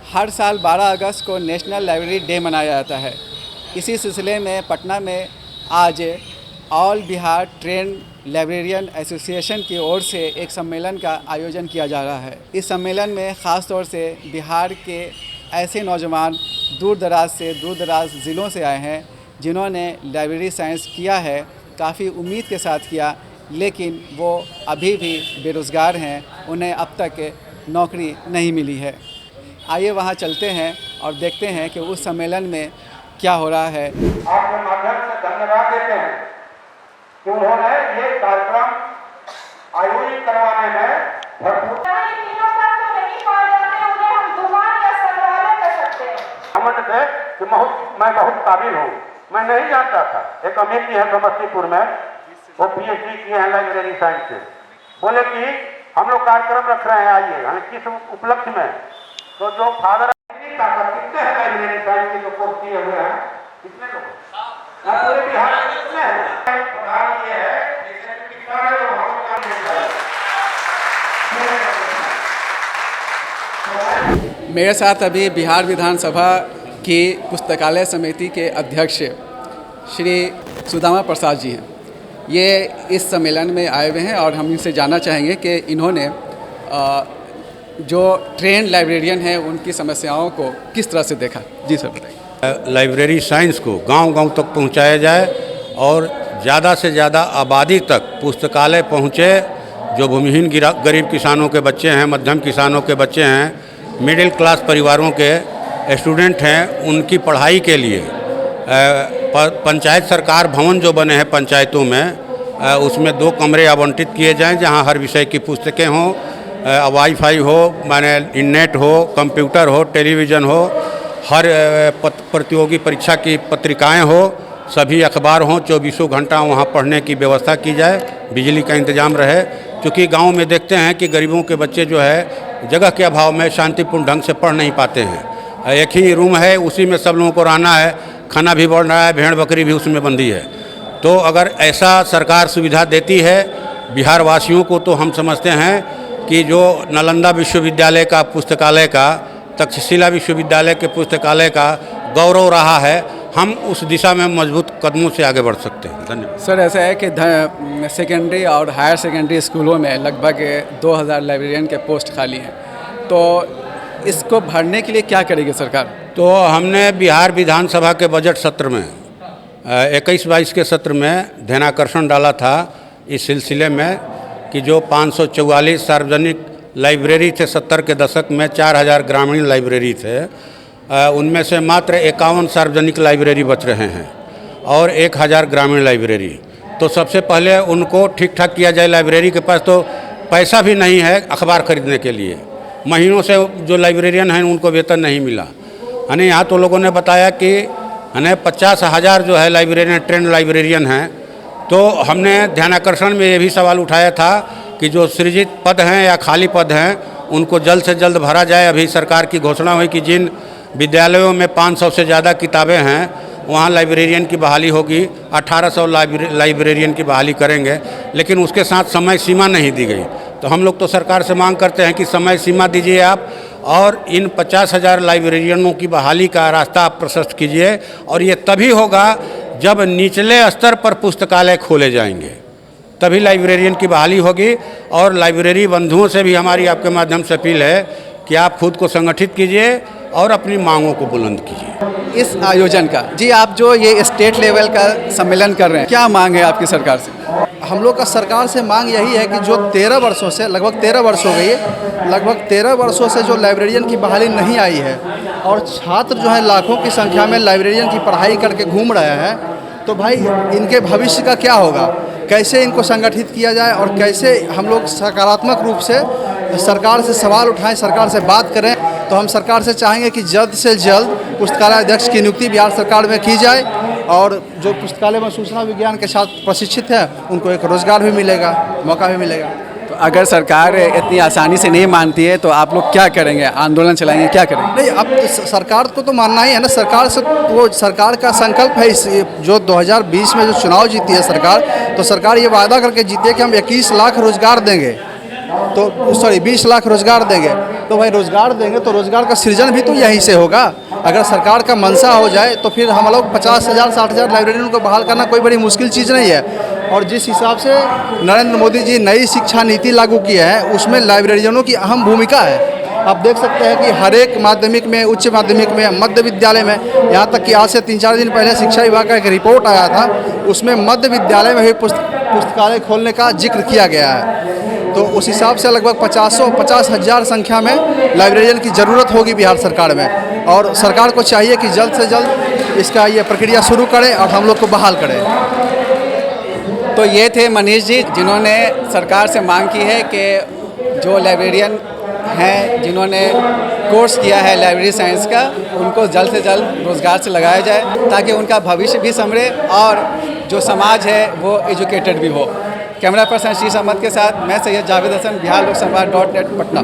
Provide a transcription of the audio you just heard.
हर साल 12 अगस्त को national library day मनाया जाता है। इसी सिलसिले में पटना में आज all Bihar train librarian association की ओर से एक सम्मेलन का आयोजन किया जा रहा है। इस सम्मेलन में ख़ास तौर से बिहार के ऐसे नौजवान दूर दराज ज़िलों से आए हैं जिन्होंने लाइब्रेरी साइंस किया है, काफ़ी उम्मीद के साथ किया, लेकिन वो अभी भी बेरोज़गार हैं, उन्हें अब तक नौकरी नहीं मिली है। आइए वहाँ चलते हैं और देखते हैं कि उस सम्मेलन में क्या हो रहा है। आपके माध्यम से धन्यवाद देते हैं कि उन्होंने ये कार्यक्रम आयोजित करवाने में भरपूर घमंड थे कि मैं बहुत काबिल हूँ। मैं नहीं जानता था। एक अमीर जी है समस्तीपुर में, वो PhD किए हैं लाइब्रेरी साइंस से। बोले कि हम लोग कार्यक्रम रख रहे हैं, आइए। किस उपलक्ष्य में? तो जो फादर कितने हैं लाइब्रेरी साइंस के जो कोर्स किए हुए हैं, कितने लोग पूरे बिहार में कितने हैं? प्रधान ये है मेरे साथ अभी बिहार विधानसभा की पुस्तकालय समिति के अध्यक्ष श्री सुदामा प्रसाद जी हैं। ये इस सम्मेलन में आए हुए हैं और हम इनसे जानना चाहेंगे कि इन्होंने जो ट्रेंड लाइब्रेरियन हैं उनकी समस्याओं को किस तरह से देखा। जी सर, बताइए। लाइब्रेरी साइंस को गांव-गांव तक पहुंचाया जाए और ज़्यादा से ज़्यादा आबादी तक पुस्तकालय पहुंचे। जो भूमिहीन गरीब किसानों के बच्चे हैं, मध्यम किसानों के बच्चे हैं, मिडिल क्लास परिवारों के स्टूडेंट हैं, उनकी पढ़ाई के लिए पंचायत सरकार भवन जो बने हैं पंचायतों में, उसमें 2 कमरे आवंटित किए जाएँ जहाँ हर विषय की पुस्तकें हों, वाईफाई हो, माने नेट हो, कंप्यूटर हो, टेलीविज़न हो, हर प्रतियोगी परीक्षा की पत्रिकाएं हो, सभी अखबार हों, 24 घंटा वहाँ पढ़ने की व्यवस्था की जाए, बिजली का इंतजाम रहे। क्योंकि गांव में देखते हैं कि गरीबों के बच्चे जो है जगह के अभाव में शांतिपूर्ण ढंग से पढ़ नहीं पाते हैं। एक ही रूम है, उसी में सब लोगों को रहना है, खाना भी बन रहा है, भेड़ बकरी भी उसमें बंधी है। तो अगर ऐसा सरकार सुविधा देती है बिहार वासियों को, तो हम समझते हैं कि जो नालंदा विश्वविद्यालय का पुस्तकालय का, तक्षशिला विश्वविद्यालय के पुस्तकालय का गौरव रहा है, हम उस दिशा में मजबूत कदमों से आगे बढ़ सकते हैं। धन्यवाद। सर, ऐसा है कि सेकेंडरी और हायर सेकेंडरी स्कूलों में लगभग 2000 लाइब्रेरियन के पोस्ट खाली हैं, तो इसको भरने के लिए क्या करेगी सरकार? तो हमने बिहार विधानसभा के बजट सत्र में 21-22 के सत्र में ध्यानाकर्षण डाला था इस सिलसिले में कि जो 544 सार्वजनिक लाइब्रेरी थे 70 के दशक में, 4000 ग्रामीण लाइब्रेरी थे, उनमें से मात्र 51 सार्वजनिक लाइब्रेरी बच रहे हैं और 1000 ग्रामीण लाइब्रेरी। तो सबसे पहले उनको ठीक ठाक किया जाए। लाइब्रेरी के पास तो पैसा भी नहीं है अखबार खरीदने के लिए। महीनों से जो लाइब्रेरियन हैं उनको वेतन नहीं मिला। यानी यहाँ तो लोगों ने बताया कि 50,000 जो है लाइब्रेरियन ट्रेंड लाइब्रेरियन हैं। तो हमने ध्यानाकर्षण में ये भी सवाल उठाया था कि जो सृजित पद हैं या खाली पद हैं उनको जल्द से जल्द भरा जाए। अभी सरकार की घोषणा हुई कि जिन विद्यालयों में 500 से ज़्यादा किताबें हैं वहाँ लाइब्रेरियन की बहाली होगी, 1800 लाइब्रेरियन की बहाली करेंगे, लेकिन उसके साथ समय सीमा नहीं दी गई। तो हम लोग तो सरकार से मांग करते हैं कि समय सीमा दीजिए आप, और इन 50,000 लाइब्रेरियनों की बहाली का रास्ता आप प्रशस्त कीजिए। और ये तभी होगा जब निचले स्तर पर पुस्तकालय खोले जाएंगे, तभी लाइब्रेरियन की बहाली होगी। और लाइब्रेरी बंधुओं से भी हमारी आपके माध्यम से अपील है कि आप खुद को संगठित कीजिए और अपनी मांगों को बुलंद कीजिए। इस आयोजन का जी, आप जो ये स्टेट लेवल का सम्मेलन कर रहे हैं, क्या मांग है आपकी सरकार से? हम लोग का सरकार से मांग यही है कि जो 13 वर्षों से, लगभग 13 वर्ष हो गई है, लगभग 13 वर्षों से जो लाइब्रेरियन की बहाली नहीं आई है और छात्र जो है लाखों की संख्या में लाइब्रेरियन की पढ़ाई करके घूम रहे हैं, तो भाई इनके भविष्य का क्या होगा? कैसे इनको संगठित किया जाए और कैसे हम लोग सकारात्मक रूप से सरकार से सवाल उठाएं, सरकार से बात करें। तो हम सरकार से चाहेंगे कि जल्द से जल्द पुस्तकालय अध्यक्ष की नियुक्ति बिहार सरकार में की जाए और जो पुस्तकालय में सूचना विज्ञान के साथ प्रशिक्षित है उनको एक रोज़गार भी मिलेगा, मौका भी मिलेगा। तो अगर सरकार इतनी आसानी से नहीं मानती है तो आप लोग क्या करेंगे? आंदोलन चलाएंगे, क्या करेंगे? नहीं, अब तो सरकार को तो मानना ही है ना। सरकार से वो सरकार का संकल्प है इस जो 2020 में जो चुनाव जीती है सरकार, तो सरकार ये वादा करके जीती है कि हम 21 लाख रोजगार देंगे, तो सॉरी 20 लाख रोजगार देंगे। तो भाई रोज़गार देंगे तो रोज़गार का सृजन भी तो यहीं से होगा। अगर सरकार का मंशा हो जाए तो फिर हम लोग 50,000 60,000 लाइब्रेरियन को बहाल करना कोई बड़ी मुश्किल चीज़ नहीं है। और जिस हिसाब से नरेंद्र मोदी जी नई शिक्षा नीति लागू की है उसमें लाइब्रेरियनों की अहम भूमिका है। आप देख सकते हैं कि हर एक माध्यमिक में, उच्च माध्यमिक में, मध्य विद्यालय में, यहाँ तक कि आज से 3-4 दिन पहले शिक्षा विभाग का एक रिपोर्ट आया था, उसमें मध्य विद्यालय में भी पुस्तकालय खोलने का जिक्र किया गया है। तो उस हिसाब से लगभग 50,000 संख्या में लाइब्रेरियन की ज़रूरत होगी बिहार सरकार में, और सरकार को चाहिए कि जल्द से जल्द इसका ये प्रक्रिया शुरू करे और हम लोग को बहाल करे। तो ये थे मनीष जी, जिन्होंने सरकार से मांग की है कि जो लाइब्रेरियन हैं जिन्होंने कोर्स किया है लाइब्रेरी साइंस का, उनको जल्द से जल्द रोज़गार से लगाया जाए ताकि उनका भविष्य भी संवरे और जो समाज है वो एजुकेटेड भी हो। कैमरा पर्सन शीश अहमद के साथ मैं सैयद जावेद हसन, बिहार लोक संवाद .net पटना।